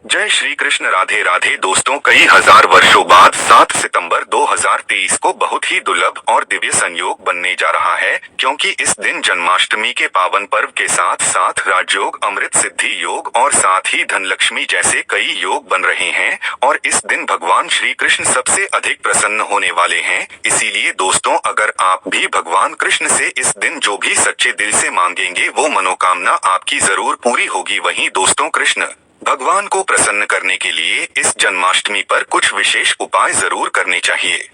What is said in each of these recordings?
जय श्री कृष्ण। राधे राधे दोस्तों, कई हजार वर्षों बाद 7 सितंबर 2023 को बहुत ही दुर्लभ और दिव्य संयोग बनने जा रहा है, क्योंकि इस दिन जन्माष्टमी के पावन पर्व के साथ साथ राजयोग, अमृत सिद्धि योग और साथ ही धनलक्ष्मी जैसे कई योग बन रहे हैं। और इस दिन भगवान श्री कृष्ण सबसे अधिक प्रसन्न होने वाले हैं। इसीलिए दोस्तों, अगर आप भी भगवान कृष्ण से इस दिन जो भी सच्चे दिल से मांगेंगे वो मनोकामना आपकी जरूर पूरी होगी। वहीं दोस्तों, कृष्ण भगवान को प्रसन्न करने के लिए इस जन्माष्टमी पर कुछ विशेष उपाय जरूर करने चाहिए,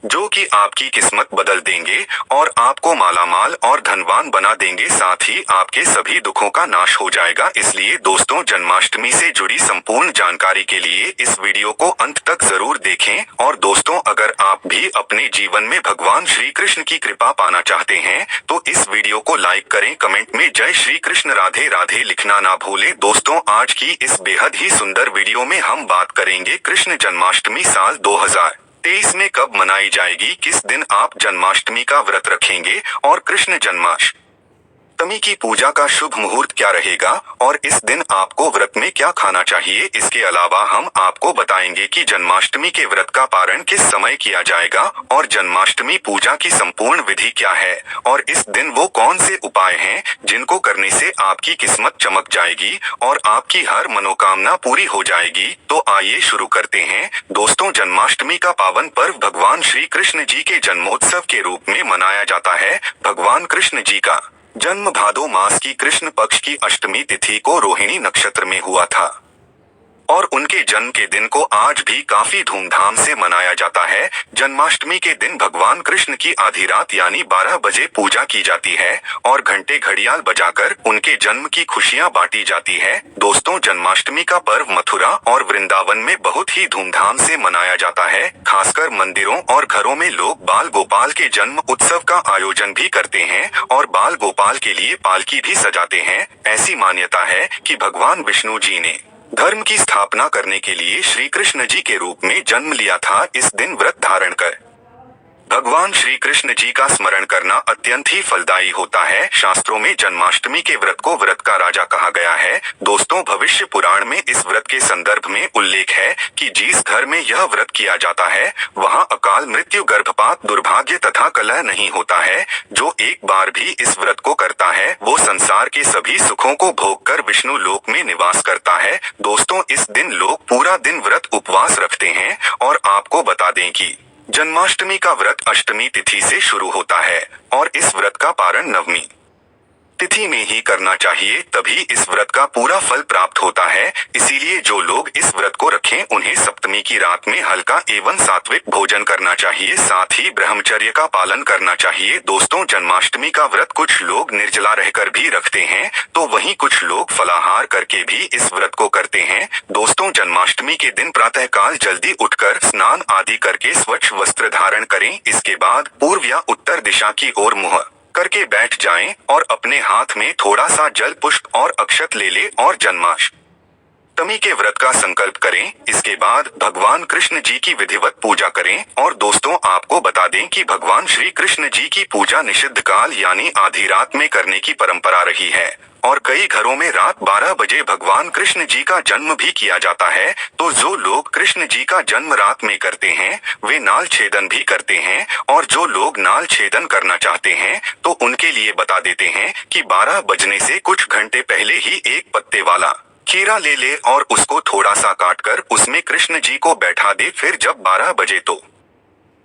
जो कि आपकी किस्मत बदल देंगे और आपको मालामाल और धनवान बना देंगे। साथ ही आपके सभी दुखों का नाश हो जाएगा। इसलिए दोस्तों, जन्माष्टमी से जुड़ी संपूर्ण जानकारी के लिए इस वीडियो को अंत तक जरूर देखें। और दोस्तों, अगर आप भी अपने जीवन में भगवान श्री कृष्ण की कृपा पाना चाहते हैं तो इस वीडियो को लाइक करें, कमेंट में जय श्री कृष्ण राधे राधे लिखना ना भूलें। दोस्तों, आज की इस बेहद ही सुंदर वीडियो में हम बात करेंगे कृष्ण जन्माष्टमी साल 2023 में कब मनाई जाएगी, किस दिन आप जन्माष्टमी का व्रत रखेंगे और कृष्ण जन्माष्टमी की पूजा का शुभ मुहूर्त क्या रहेगा और इस दिन आपको व्रत में क्या खाना चाहिए। इसके अलावा हम आपको बताएंगे कि जन्माष्टमी के व्रत का पारण किस समय किया जाएगा और जन्माष्टमी पूजा की संपूर्ण विधि क्या है और इस दिन वो कौन से उपाय हैं जिनको करने से आपकी किस्मत चमक जाएगी और आपकी हर मनोकामना पूरी हो जाएगी। तो आइए शुरू करते हैं। दोस्तों, जन्माष्टमी का पावन पर्व भगवान श्री कृष्ण जी के जन्मोत्सव के रूप में मनाया जाता है। भगवान कृष्ण जी का जन्म भादो मास की कृष्ण पक्ष की अष्टमी तिथि को रोहिणी नक्षत्र में हुआ था और उनके जन्म के दिन को आज भी काफी धूमधाम से मनाया जाता है। जन्माष्टमी के दिन भगवान कृष्ण की आधी रात यानी 12 बजे पूजा की जाती है और घंटे घड़ियाल बजाकर उनके जन्म की खुशियां बांटी जाती है। दोस्तों, जन्माष्टमी का पर्व मथुरा और वृंदावन में बहुत ही धूमधाम से मनाया जाता है। खासकर मंदिरों और घरों में लोग बाल गोपाल के जन्म उत्सव का आयोजन भी करते हैं और बाल गोपाल के लिए पालकी भी सजाते हैं। ऐसी मान्यता है कि भगवान विष्णु जी ने धर्म की स्थापना करने के लिए श्री कृष्ण जी के रूप में जन्म लिया था। इस दिन व्रत धारण कर भगवान श्री कृष्ण जी का स्मरण करना अत्यंत ही फलदायी होता है। शास्त्रों में जन्माष्टमी के व्रत को व्रत का राजा कहा गया है। दोस्तों, भविष्य पुराण में इस व्रत के संदर्भ में उल्लेख है कि जिस घर में यह व्रत किया जाता है वहां अकाल मृत्यु, गर्भपात, दुर्भाग्य तथा कलह नहीं होता है। जो एक बार भी इस व्रत को करता है वो संसार के सभी सुखों को भोग कर विष्णु लोक में निवास करता है। दोस्तों, इस दिन लोग पूरा दिन व्रत उपवास रखते हैं और आपको बता दें कि जन्माष्टमी का व्रत अष्टमी तिथि से शुरू होता है और इस व्रत का पारण नवमी तिथि में ही करना चाहिए, तभी इस व्रत का पूरा फल प्राप्त होता है। इसीलिए जो लोग इस व्रत को रखें उन्हें सप्तमी की रात में हल्का एवं सात्विक भोजन करना चाहिए, साथ ही ब्रह्मचर्य का पालन करना चाहिए। दोस्तों, जन्माष्टमी का व्रत कुछ लोग निर्जला रहकर भी रखते हैं तो वहीं कुछ लोग फलाहार करके भी इस व्रत को करते हैं। दोस्तों, जन्माष्टमी के दिन प्रातःकाल जल्दी उठकर स्नान आदि करके स्वच्छ वस्त्र धारण करें। इसके बाद पूर्व या उत्तर दिशा की ओर मुंह करके बैठ जाएं और अपने हाथ में थोड़ा सा जल, पुष्प और अक्षत ले ले और जन्माष्टमी के व्रत का संकल्प करें। इसके बाद भगवान कृष्ण जी की विधिवत पूजा करें। और दोस्तों, आपको बता दें कि भगवान श्री कृष्ण जी की पूजा निषिद्ध काल यानी आधी रात में करने की परंपरा रही है और कई घरों में रात 12 बजे भगवान कृष्ण जी का जन्म भी किया जाता है। तो जो लोग कृष्ण जी का जन्म रात में करते हैं वे नाल छेदन भी करते हैं और जो लोग नाल छेदन करना चाहते हैं तो उनके लिए बता देते हैं कि 12 बजने से कुछ घंटे पहले ही एक पत्ते वाला खीरा ले ले और उसको थोड़ा सा काटकर उसमें कृष्ण जी को बैठा दे। फिर जब 12 बजे तो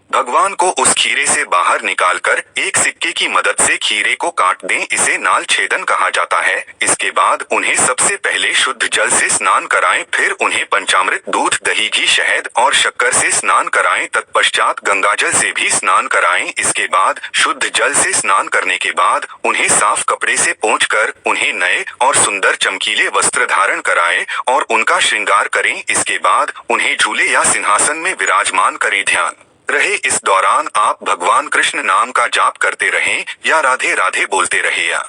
भगवान को उस खीरे से बाहर निकालकर एक सिक्के की मदद से खीरे को काट दें। इसे नाल छेदन कहा जाता है। इसके बाद उन्हें सबसे पहले शुद्ध जल से स्नान कराएं, फिर उन्हें पंचामृत, दूध, दही, घी, शहद और शक्कर से स्नान कराएं। तत्पश्चात गंगाजल से भी स्नान कराएं। इसके बाद शुद्ध जल से स्नान करने के बाद उन्हें साफ कपड़े से पोंछकर उन्हें नए और सुंदर चमकीले वस्त्र धारण कराएं और उनका श्रृंगार करें। इसके बाद उन्हें झूले या सिंहासन में विराजमान करें। ध्यान रहे इस दौरान आप भगवान कृष्ण नाम का जाप करते रहें या राधे राधे बोलते रहे या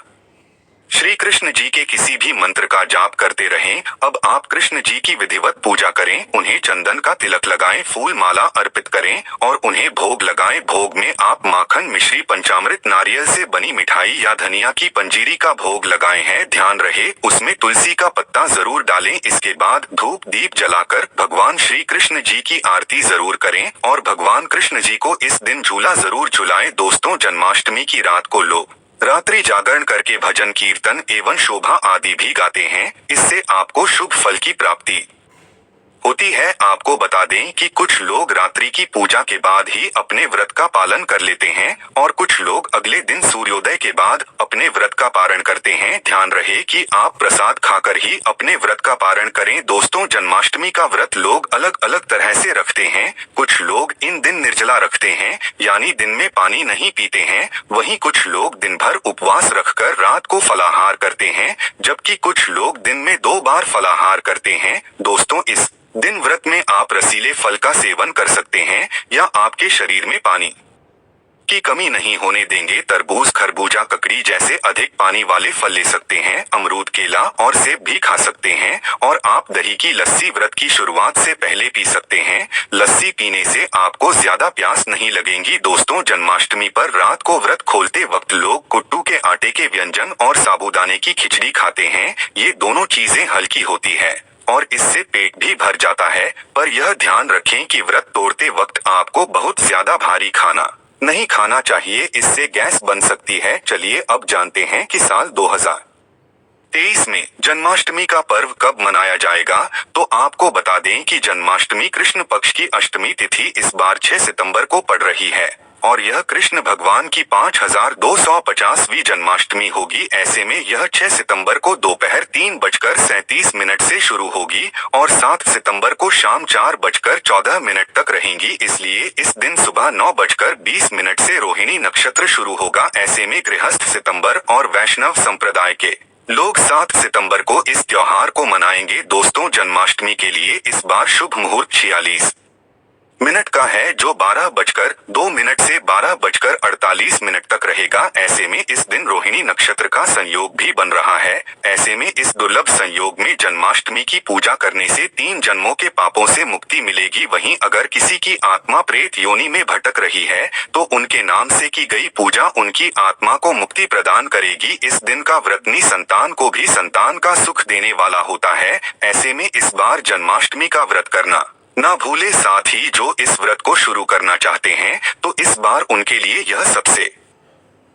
श्री कृष्ण जी के किसी भी मंत्र का जाप करते रहें। अब आप कृष्ण जी की विधिवत पूजा करें, उन्हें चंदन का तिलक लगाएं, फूल माला अर्पित करें और उन्हें भोग लगाएं। भोग में आप माखन, मिश्री, पंचामृत, नारियल से बनी मिठाई या धनिया की पंजीरी का भोग लगाए हैं। ध्यान रहे उसमें तुलसी का पत्ता जरूर डालें। इसके बाद धूप दीप जलाकर भगवान श्री कृष्ण जी की आरती जरूर करें और भगवान कृष्ण जी को इस दिन झूला जरूर झुलाएं। दोस्तों, जन्माष्टमी की रात को लोग रात्रि जागरण करके भजन, कीर्तन एवं शोभा आदि भी गाते हैं। इससे आपको शुभ फल की प्राप्ति होती है। आपको बता दें कि कुछ लोग रात्रि की पूजा के बाद ही अपने व्रत का पालन कर लेते हैं और कुछ लोग अगले दिन सूर्योदय के बाद अपने व्रत का पारण करते हैं। ध्यान रहे कि आप प्रसाद खाकर ही अपने व्रत का पारण करें। दोस्तों, जन्माष्टमी का व्रत लोग अलग अलग तरह से रखते हैं। कुछ लोग इन दिन निर्जला रखते हैं, यानी दिन में पानी नहीं पीते हैं। वहीं कुछ लोग दिन भर उपवास रखकर रात को फलाहार करते हैं, जबकि कुछ लोग दिन में 2 बार फलाहार करते हैं। दोस्तों, इस दिन व्रत में आप रसीले फल का सेवन कर सकते हैं या आपके शरीर में पानी की कमी नहीं होने देंगे। तरबूज, खरबूजा, ककड़ी जैसे अधिक पानी वाले फल ले सकते हैं। अमरूद, केला और सेब भी खा सकते हैं और आप दही की लस्सी व्रत की शुरुआत से पहले पी सकते हैं। लस्सी पीने से आपको ज्यादा प्यास नहीं लगेगी। दोस्तों, जन्माष्टमी पर रात को व्रत खोलते वक्त लोग कुट्टू के आटे के व्यंजन और साबूदाने की खिचड़ी खाते हैं। ये दोनों चीजें हल्की होती है और इससे पेट भी भर जाता है, पर यह ध्यान रखें कि व्रत तोड़ते वक्त आपको बहुत ज्यादा भारी खाना नहीं खाना चाहिए, इससे गैस बन सकती है। चलिए अब जानते हैं कि साल 2023 में जन्माष्टमी का पर्व कब मनाया जाएगा। तो आपको बता दें कि जन्माष्टमी कृष्ण पक्ष की अष्टमी तिथि इस बार 6 सितंबर को पड़ रही है और यह कृष्ण भगवान की 5250वीं जन्माष्टमी होगी। ऐसे में यह 6 सितंबर को दोपहर 3:37 से शुरू होगी और 7 सितंबर को शाम 4:14 तक रहेंगी। इसलिए इस दिन सुबह 9:20 से रोहिणी नक्षत्र शुरू होगा। ऐसे में गृहस्थ सितंबर और वैष्णव संप्रदाय के लोग 7 सितंबर को इस त्योहार को मनाएंगे। दोस्तों, जन्माष्टमी के लिए इस बार शुभ मुहूर्त 46 का है, जो 12:02 से 12:48 तक रहेगा। ऐसे में इस दिन रोहिणी नक्षत्र का संयोग भी बन रहा है। ऐसे में इस दुर्लभ संयोग में जन्माष्टमी की पूजा करने से 3 जन्मों के पापों से मुक्ति मिलेगी। वहीं अगर किसी की आत्मा प्रेत योनि में भटक रही है तो उनके नाम से की गई पूजा उनकी आत्मा को मुक्ति प्रदान करेगी। इस दिन का व्रत संतान को भी संतान का सुख देने वाला होता है। ऐसे में इस बार जन्माष्टमी का व्रत करना ना भूले। साथ ही जो इस व्रत को शुरू करना चाहते हैं तो इस बार उनके लिए यह सबसे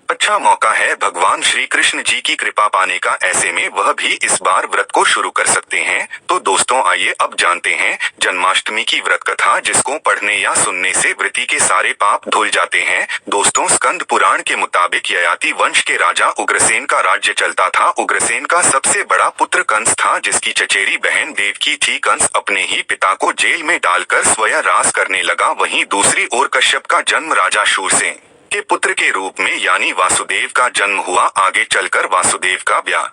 अच्छा मौका है भगवान श्री कृष्ण जी की कृपा पाने का। ऐसे में वह भी इस बार व्रत को शुरू कर सकते हैं। तो दोस्तों, आइए अब जानते हैं जन्माष्टमी की व्रत कथा, जिसको पढ़ने या सुनने से वृत्ति के सारे पाप धुल जाते हैं। दोस्तों, स्कंद पुराण के मुताबिक ययाति वंश के राजा उग्रसेन का राज्य चलता था। उग्रसेन का सबसे बड़ा पुत्र कंस था, जिसकी चचेरी बहन देवकी थी। कंस अपने ही पिता को जेल में डालकर स्वयं राज करने लगा। वहीं दूसरी ओर कश्यप का जन्म राजा शूरसेन के पुत्र के रूप में यानी वासुदेव का जन्म हुआ। आगे चलकर वासुदेव का ब्याह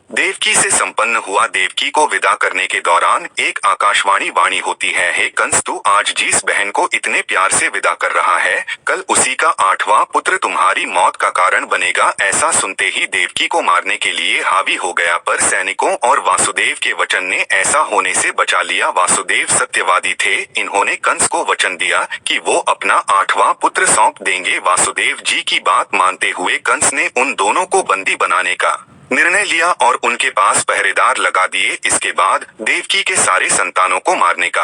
देवकी से संपन्न हुआ। देवकी को विदा करने के दौरान एक आकाशवाणी वाणी होती है, हे कंस, तू आज जिस बहन को इतने प्यार से विदा कर रहा है, कल उसी का 8वां पुत्र तुम्हारी मौत का कारण बनेगा। ऐसा सुनते ही देवकी को मारने के लिए हावी हो गया, पर सैनिकों और वासुदेव के वचन ने ऐसा होने से बचा लिया। वासुदेव सत्यवादी थे। इन्होंने कंस को वचन दिया कि वो अपना 8वां पुत्र सौंप देंगे। वासुदेव जी की बात मानते हुए कंस ने उन दोनों को बंदी बनाने का निर्णय लिया और उनके पास पहरेदार लगा दिए। इसके बाद देवकी के सारे संतानों को मारने का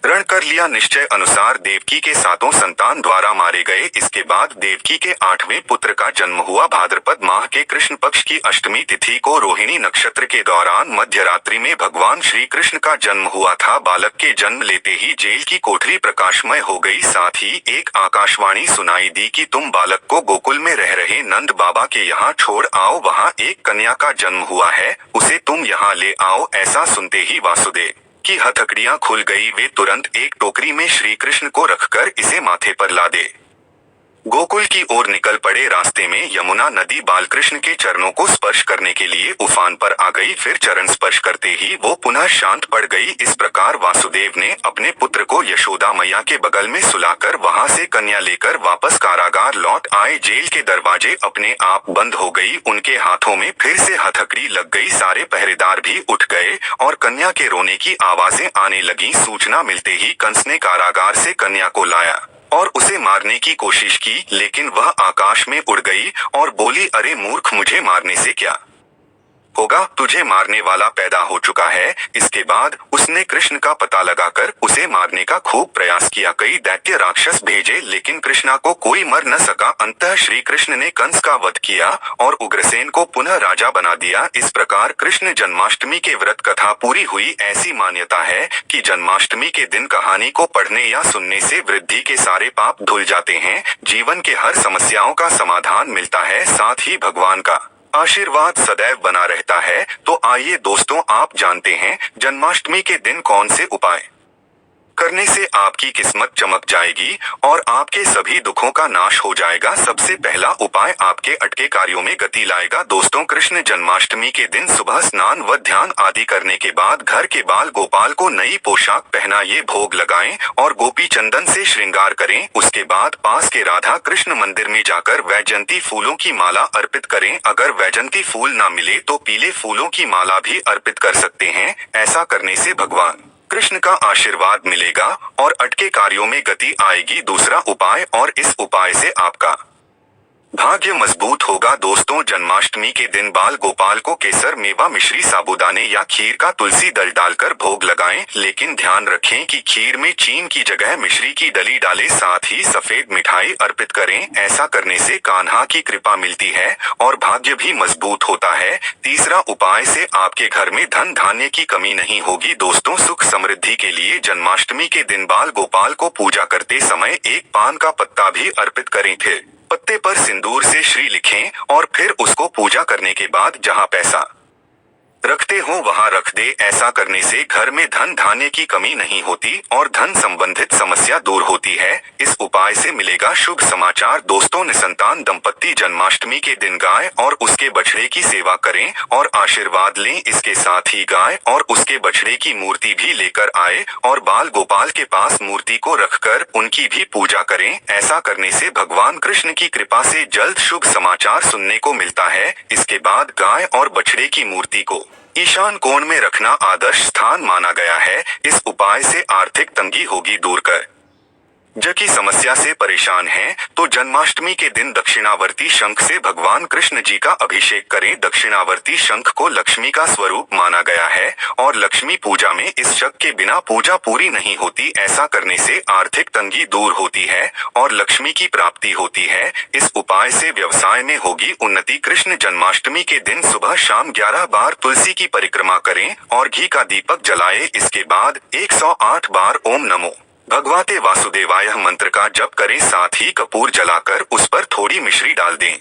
रण कर लिया। निश्चय अनुसार देवकी के 7 संतान द्वारा मारे गए। इसके बाद देवकी के 8वें पुत्र का जन्म हुआ। भाद्रपद माह के कृष्ण पक्ष की अष्टमी तिथि को रोहिणी नक्षत्र के दौरान मध्य रात्रि में भगवान श्री कृष्ण का जन्म हुआ था। बालक के जन्म लेते ही जेल की कोठरी प्रकाशमय हो गई। साथ ही एक आकाशवाणी सुनाई दी कि तुम बालक को गोकुल में रह रहे नंद बाबा के यहाँ छोड़ आओ, वहाँ एक कन्या का जन्म हुआ है, उसे तुम यहाँ ले आओ। ऐसा सुनते ही वासुदेव की हथकड़ियां खुल गई। वे तुरंत एक टोकरी में श्री कृष्ण को रखकर इसे माथे पर लादे। गोकुल की ओर निकल पड़े। रास्ते में यमुना नदी बालकृष्ण के चरणों को स्पर्श करने के लिए उफान पर आ गई। फिर चरण स्पर्श करते ही वो पुनः शांत पड़ गई। इस प्रकार वासुदेव ने अपने पुत्र को यशोदा मैया के बगल में सुलाकर वहां से कन्या लेकर वापस कारागार लौट आए। जेल के दरवाजे अपने आप बंद हो गई। उनके हाथों में फिर से हथकड़ी लग गई। सारे पहरेदार भी उठ गए और कन्या के रोने की आवाजें आने लगी। सूचना मिलते ही कंस ने कारागार से कन्या को लाया और उसे मारने की कोशिश की, लेकिन वह आकाश में उड़ गई और बोली, अरे मूर्ख, मुझे मारने से क्या होगा, तुझे मारने वाला पैदा हो चुका है। इसके बाद उसने कृष्ण का पता लगाकर उसे मारने का खूब प्रयास किया। कई दैत्य राक्षस भेजे, लेकिन कृष्णा को कोई मर न सका। अंततः श्री कृष्ण ने कंस का वध किया और उग्रसेन को पुनः राजा बना दिया। इस प्रकार कृष्ण जन्माष्टमी के व्रत कथा पूरी हुई। ऐसी मान्यता है कि जन्माष्टमी के दिन कहानी को पढ़ने या सुनने से वृद्धि के सारे पाप धुल जाते हैं, जीवन के हर समस्याओं का समाधान मिलता है, साथ ही भगवान का आशीर्वाद सदैव बना रहता है। तो आइए दोस्तों, आप जानते हैं जन्माष्टमी के दिन कौन से उपाय करने से आपकी किस्मत चमक जाएगी और आपके सभी दुखों का नाश हो जाएगा। सबसे पहला उपाय आपके अटके कार्यों में गति लाएगा। दोस्तों, कृष्ण जन्माष्टमी के दिन सुबह स्नान व ध्यान आदि करने के बाद घर के बाल गोपाल को नई पोशाक पहनाइए, भोग लगाएं और गोपी चंदन से श्रृंगार करें। उसके बाद पास के राधा कृष्ण मंदिर में जाकर वैजयंती फूलों की माला अर्पित करें। अगर वैजयंती फूल ना मिले तो पीले फूलों की माला भी अर्पित कर सकते हैं। ऐसा करने से भगवान कृष्ण का आशीर्वाद मिलेगा और अटके कार्यों में गति आएगी। दूसरा उपाय, और इस उपाय से आपका भाग्य मजबूत होगा। दोस्तों, जन्माष्टमी के दिन बाल गोपाल को केसर, मेवा, मिश्री, साबूदाने या खीर का तुलसी दल डालकर भोग लगाएं, लेकिन ध्यान रखें कि खीर में चीन की जगह मिश्री की डली डालें। साथ ही सफेद मिठाई अर्पित करें। ऐसा करने से कान्हा की कृपा मिलती है और भाग्य भी मजबूत होता है। तीसरा उपाय से आपके घर में धन धान्य की कमी नहीं होगी। दोस्तों, सुख समृद्धि के लिए जन्माष्टमी के दिन बाल गोपाल को पूजा करते समय एक पान का पत्ता भी अर्पित करें। फिर पत्ते पर सिंदूर से श्री लिखें और फिर उसको पूजा करने के बाद जहाँ पैसा रखते हो वहाँ रख दे। ऐसा करने से घर में धन धान्य की कमी नहीं होती और धन संबंधित समस्या दूर होती है। इस उपाय से मिलेगा शुभ समाचार। दोस्तों, निसंतान दंपत्ति जन्माष्टमी के दिन गाय और उसके बछड़े की सेवा करें और आशीर्वाद लें। इसके साथ ही गाय और उसके बछड़े की मूर्ति भी लेकर आए और बाल गोपाल के पास मूर्ति को रखकर उनकी भी पूजा करें। ऐसा करने से भगवान कृष्ण की कृपा से जल्द शुभ समाचार सुनने को मिलता है। इसके बाद गाय और बछड़े की मूर्ति को ईशान कोण में रखना आदर्श स्थान माना गया है। इस उपाय से आर्थिक तंगी होगी दूर कर ज की समस्या से परेशान हैं तो जन्माष्टमी के दिन दक्षिणावर्ती शंख से भगवान कृष्ण जी का अभिषेक करें। दक्षिणावर्ती शंख को लक्ष्मी का स्वरूप माना गया है और लक्ष्मी पूजा में इस शंख के बिना पूजा पूरी नहीं होती। ऐसा करने से आर्थिक तंगी दूर होती है और लक्ष्मी की प्राप्ति होती है। इस उपाय से व्यवसाय में होगी उन्नति। कृष्ण जन्माष्टमी के दिन सुबह शाम 11 बार तुलसी की परिक्रमा करें और घी का दीपक जलाएं। इसके बाद 108 बार ओम नमो भगवते वासुदेवाय मंत्र का जप करें। साथ ही कपूर जलाकर उस पर थोड़ी मिश्री डाल दें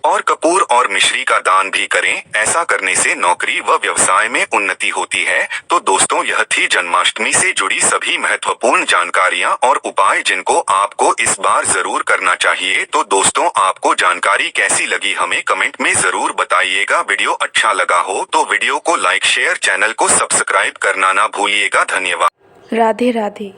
और कपूर और मिश्री का दान भी करें। ऐसा करने से नौकरी व व्यवसाय में उन्नति होती है। तो दोस्तों, यह थी जन्माष्टमी से जुड़ी सभी महत्वपूर्ण जानकारियां और उपाय जिनको आपको इस बार जरूर करना चाहिए। तो दोस्तों, आपको जानकारी कैसी लगी हमें कमेंट में जरूर बताइएगा। वीडियो अच्छा लगा हो तो वीडियो को लाइक, शेयर, चैनल को सब्सक्राइब करना ना भूलिएगा। धन्यवाद। राधे राधे।